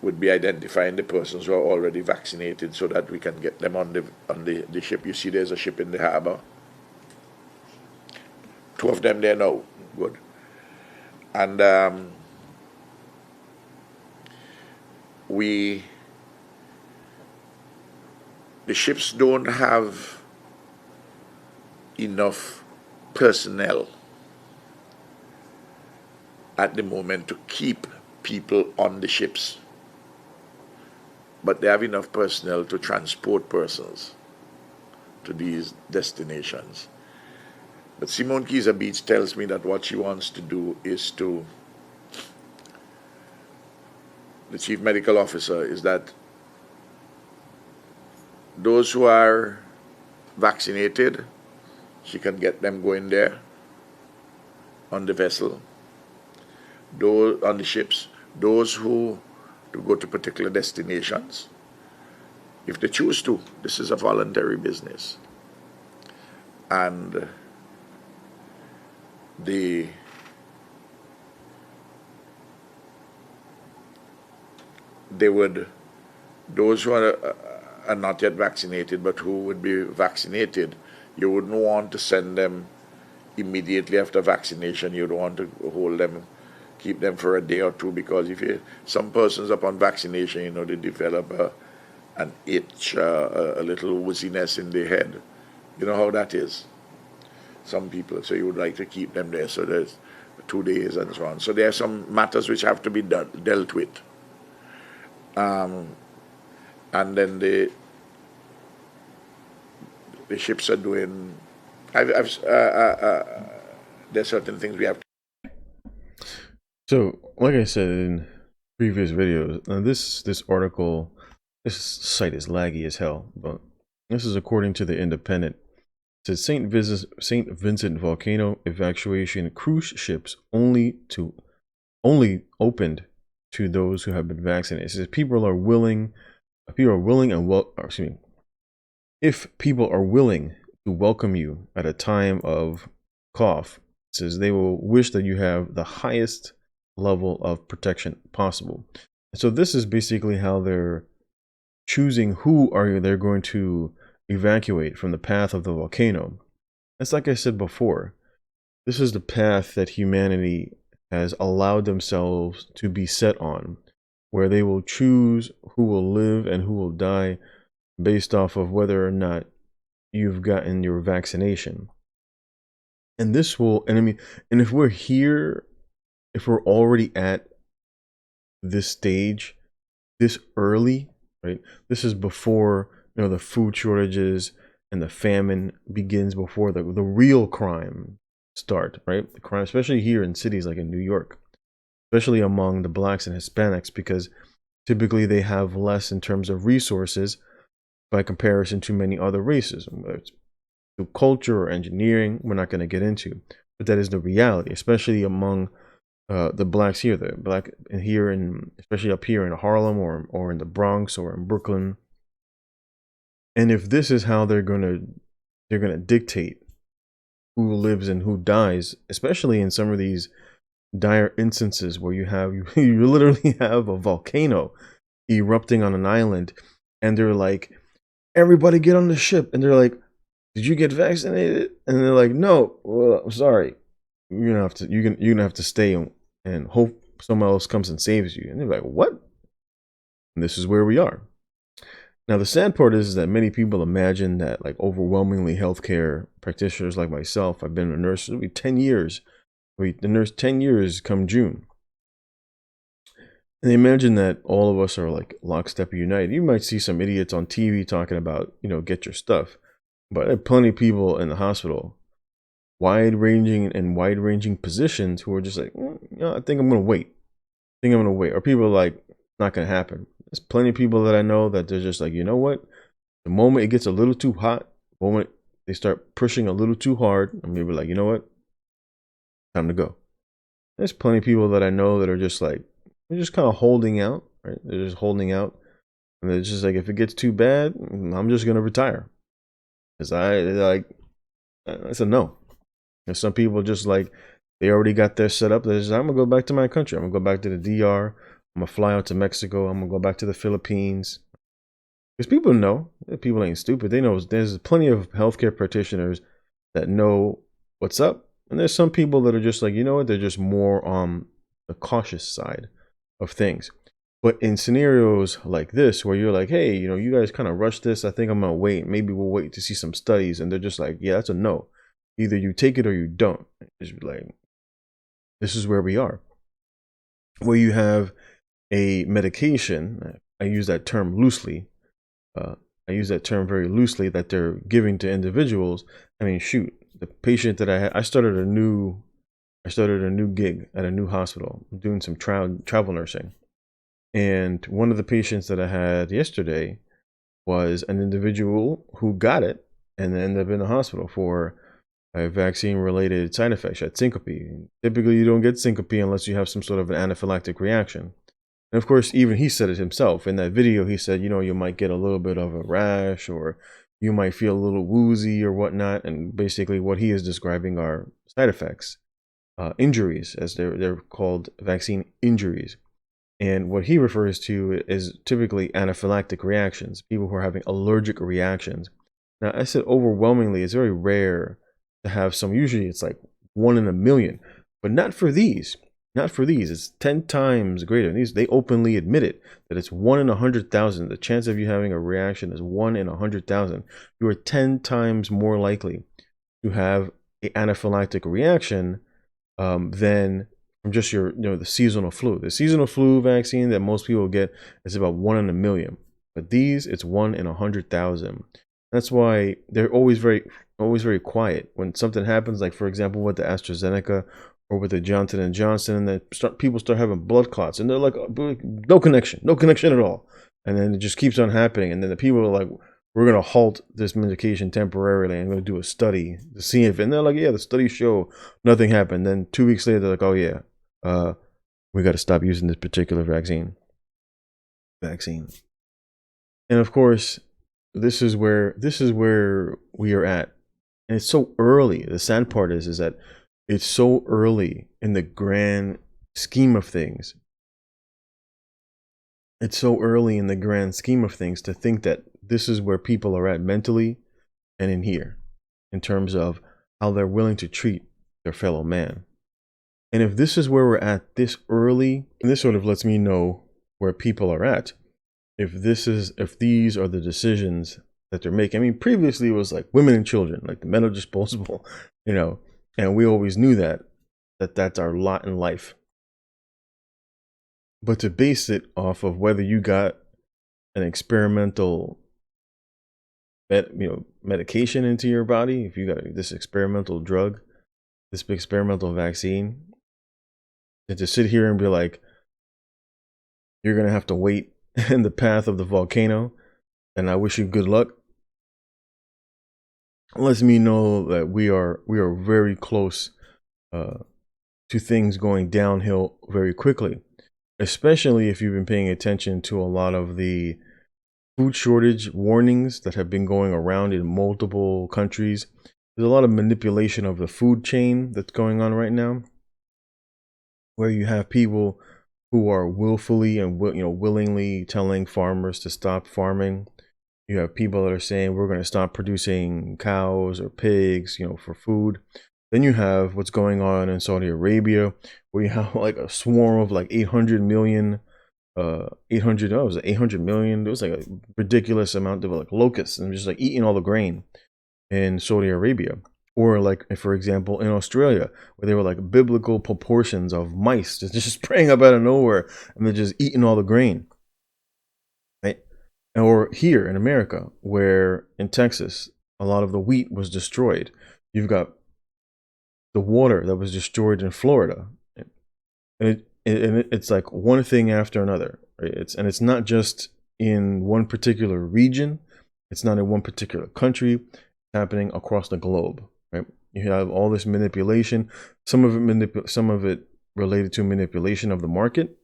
would be identifying the persons who are already vaccinated so that we can get them on the ship. You see, there's a ship in the harbor. 2 of them there now. Good. And the ships don't have enough personnel at the moment to keep people on the ships, but they have enough personnel to transport persons to these destinations. But Simone Keyser Beach tells me that what she wants to do is to, the chief medical officer, is that those who are vaccinated, she can get them going there on the vessel, those on the ships, those who to go to particular destinations, if they choose to. This is a voluntary business. And those who are not yet vaccinated but who would be vaccinated, you wouldn't want to send them immediately after vaccination. You'd want to hold them, keep them for a day or two, because some persons upon vaccination, they develop an itch, a little wooziness in their head. You know how that is. Some people, so you would like to keep them there, so there's 2 days and so on. So there are some matters which have to be dealt with. And then the ships are doing. There's certain things we have to. So, like I said in previous videos, this article, this site is laggy as hell, but this is according to the Independent. It says Saint Vincent volcano evacuation cruise ships only opened to those who have been vaccinated. It says if people are willing to welcome you at a time of cough, it says they will wish that you have the highest level of protection possible. So this is basically how they're choosing who they're going to evacuate from the path of the volcano. It's like I said before, this is the path that humanity has allowed themselves to be set on, where they will choose who will live and who will die based off of whether or not you've gotten your vaccination. And this will, and if we're here, if we're already at this stage, this early, right? This is before the food shortages and the famine begins, before the real crime start, right? The crime, especially here in cities like in New York, especially among the blacks and Hispanics, because typically they have less in terms of resources by comparison to many other races. Whether it's through culture or engineering, we're not going to get into, but that is the reality, especially among the blacks here, especially up here in Harlem or in the Bronx or in Brooklyn. And if this is how they're gonna dictate who lives and who dies, especially in some of these dire instances where you literally have a volcano erupting on an island, and they're like, everybody get on the ship, and they're like, did you get vaccinated? And they're like, no, well, I'm sorry, you're gonna have to stay and hope someone else comes and saves you. And they're like, what? And this is where we are. Now, the sad part is that many people imagine that, like, overwhelmingly healthcare practitioners like myself, I've been a nurse for 10 years. The nurse 10 years come June. And they imagine that all of us are like lockstep united. You might see some idiots on TV talking about, get your stuff. But there are plenty of people in the hospital, wide-ranging positions, who are just like, I think I'm going to wait. Or people are like, not going to happen. There's plenty of people that I know that they're just like, you know what? The moment it gets a little too hot, the moment they start pushing a little too hard, I'm maybe like, you know what? Time to go. There's plenty of people that I know that are just like, they're just kind of holding out, right? They're just holding out. And they're just like, if it gets too bad, I'm just going to retire. Because I said no. And some people just like, they already got their set up. They're just, I'm going to go back to my country. I'm going to go back to the DR. I'm gonna fly out to Mexico. I'm gonna go back to the Philippines. Because people know, people ain't stupid. They know there's plenty of healthcare practitioners that know what's up. And there's some people that are just like, you know what, they're just more on the cautious side of things. But in scenarios like this, where you're like, hey, you know, you guys kind of rushed this, I think I'm gonna wait. Maybe we'll wait to see some studies. And they're just like, yeah, that's a no. Either you take it or you don't. It's like, this is where we are. Where you have a medication, I use that term loosely, I use that term very loosely, that they're giving to individuals. I mean, shoot, the patient that I had, I started a new gig at a new hospital. I'm doing some travel nursing. And one of the patients that I had yesterday was an individual who got it and then ended up in the hospital for a vaccine related side effect. She had syncope. Typically, you don't get syncope unless you have some sort of an anaphylactic reaction. And of course, even he said it himself. In that video, he said, you know, you might get a little bit of a rash, or you might feel a little woozy or whatnot. And basically what he is describing are side effects, injuries, as they're called, vaccine injuries. And what he refers to is typically anaphylactic reactions, people who are having allergic reactions. Now, I said overwhelmingly, it's very rare to have some. Usually it's like 1 in a million, but not for these. Not for these. It's 10 times greater. These, they openly admit it, that it's 1 in 100,000. The chance of you having a reaction is 1 in 100,000. You are 10 times more likely to have an anaphylactic reaction than from just your, you know, the seasonal flu. The seasonal flu vaccine that most people get is about 1 in a million. But these, it's 1 in 100,000. That's why they're always very quiet when something happens. Like, for example, with the AstraZeneca or with the Johnson & Johnson, and then people start having blood clots, and they're like, no connection at all. And then it just keeps on happening. And then the people are like, we're going to halt this medication temporarily and going to do a study to see if, and they're like, yeah, the studies show nothing happened. Then 2 weeks later, they're like, oh yeah, we got to stop using this particular vaccine. And of course, this is where we are at. And it's so early. The sad part is that it's so early in the grand scheme of things. It's so early in the grand scheme of things to think that this is where people are at mentally and in here, in terms of how they're willing to treat their fellow man. And if this is where we're at this early, and this sort of lets me know where people are at. If these are the decisions that they're making. I mean, previously it was like women and children, like the men are disposable, you know, and we always knew that's our lot in life. But to base it off of whether you got an experimental medication into your body, if you got this experimental drug, this experimental vaccine, and to sit here and be like, you're gonna have to wait in the path of the volcano, and I wish you good luck, lets me know that we are very close to things going downhill very quickly. Especially if you've been paying attention to a lot of the food shortage warnings that have been going around in multiple countries. There's a lot of manipulation of the food chain that's going on right now, where you have people who are willfully and willingly telling farmers to stop farming. You have people that are saying we're going to stop producing cows or pigs, for food. Then you have what's going on in Saudi Arabia, where you have like a swarm of like 800 million, 800 million. It was like a ridiculous amount of like locusts and just like eating all the grain in Saudi Arabia. Or like, for example, in Australia, where they were like biblical proportions of mice just spraying up out of nowhere, and they're just eating all the grain. Right? Or here in America, where in Texas, a lot of the wheat was destroyed. You've got the water that was destroyed in Florida, and it's like one thing after another. Right? It's not just in one particular region. It's not in one particular country. It's happening across the globe. Right? You have all this manipulation. Some of it related to manipulation of the market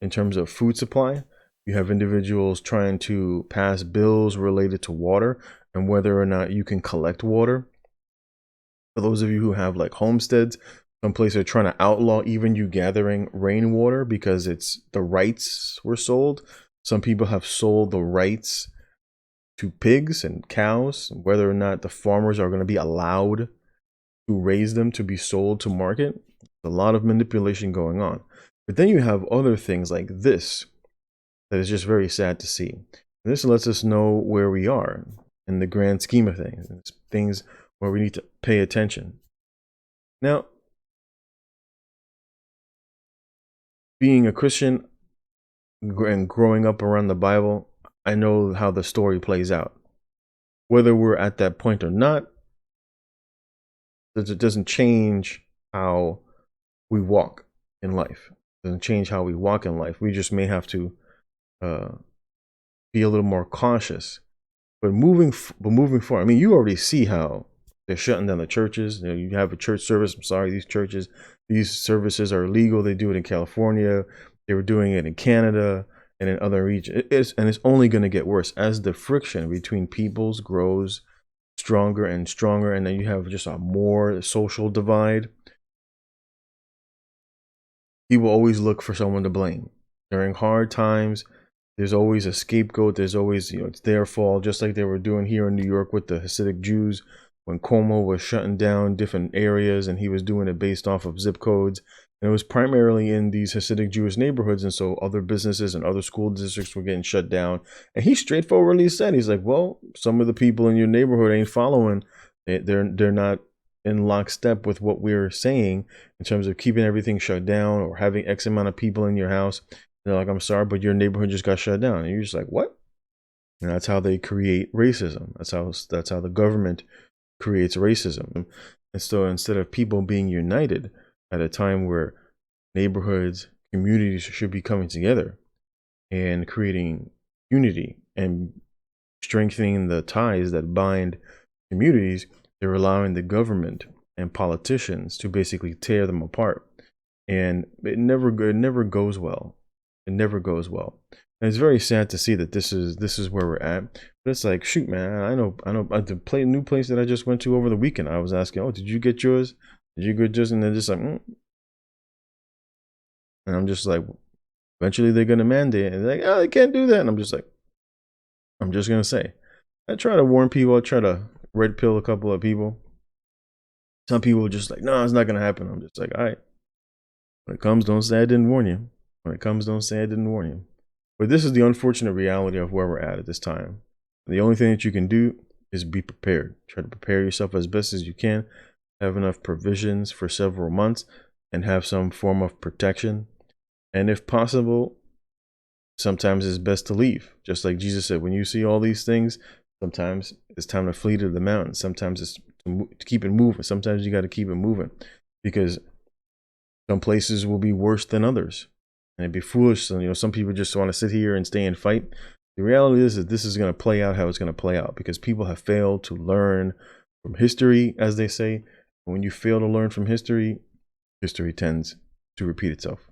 in terms of food supply. You have individuals trying to pass bills related to water and whether or not you can collect water. For those of you who have like homesteads, Some places are trying to outlaw even you gathering rainwater because it's the rights were sold. Some people have sold the rights to pigs and cows, whether or not the farmers are going to be allowed to raise them to be sold to market. A lot of manipulation going on. But then you have other things like this that is just very sad to see. This lets us know where we are in the grand scheme of things. It's things where we need to pay attention. Now, being a Christian and growing up around the Bible, I know how the story plays out. Whether we're at that point or not, it doesn't change how we walk in life. It doesn't change how we walk in life. We just may have to be a little more cautious. But moving forward, I mean, you already see how they're shutting down the churches. You know, you have a church service. I'm sorry, these services are illegal. They do it in California. They were doing it in Canada and in other regions. It's only going to get worse as the friction between peoples grows stronger and stronger, and then you have just a more social divide. People always look for someone to blame during hard times. There's always a scapegoat. There's always, it's their fault, just like they were doing here in New York with the Hasidic Jews when Cuomo was shutting down different areas, and he was doing it based off of zip codes. And it was primarily in these Hasidic Jewish neighborhoods, and so other businesses and other school districts were getting shut down. And he straightforwardly said, he's like, well, some of the people in your neighborhood ain't following. They're not in lockstep with what we're saying in terms of keeping everything shut down or having X amount of people in your house. They're like, I'm sorry, but your neighborhood just got shut down. And you're just like, what? And that's how they create racism. That's how the government creates racism. And so instead of people being united at a time where neighborhoods, communities should be coming together and creating unity and strengthening the ties that bind communities, they're allowing the government and politicians to basically tear them apart. And it never goes well. It never goes well. And it's very sad to see that this is where we're at. But it's like, shoot, man, I know. The new place that I just went to over the weekend, I was asking, oh, did you get yours? Did you get yours? And they're just like, And I'm just like, eventually they're gonna mandate it. And they're like, oh, they can't do that. And I'm just like, I'm just gonna say, I try to warn people. I try to red pill a couple of people. Some people are just like, no, it's not gonna happen. I'm just like, all right. When it comes, don't say I didn't warn you. When it comes, don't say I didn't warn you. But this is the unfortunate reality of where we're at this time. The only thing that you can do is be prepared. Try to prepare yourself as best as you can. Have enough provisions for several months and have some form of protection. And if possible, sometimes it's best to leave. Just like Jesus said, when you see all these things, sometimes it's time to flee to the mountains. Sometimes it's to keep it moving. Sometimes you got to keep it moving because some places will be worse than others. And it'd be foolish. So, some people just want to sit here and stay and fight. The reality is that this is going to play out how it's going to play out because people have failed to learn from history, as they say. When you fail to learn from history, history tends to repeat itself.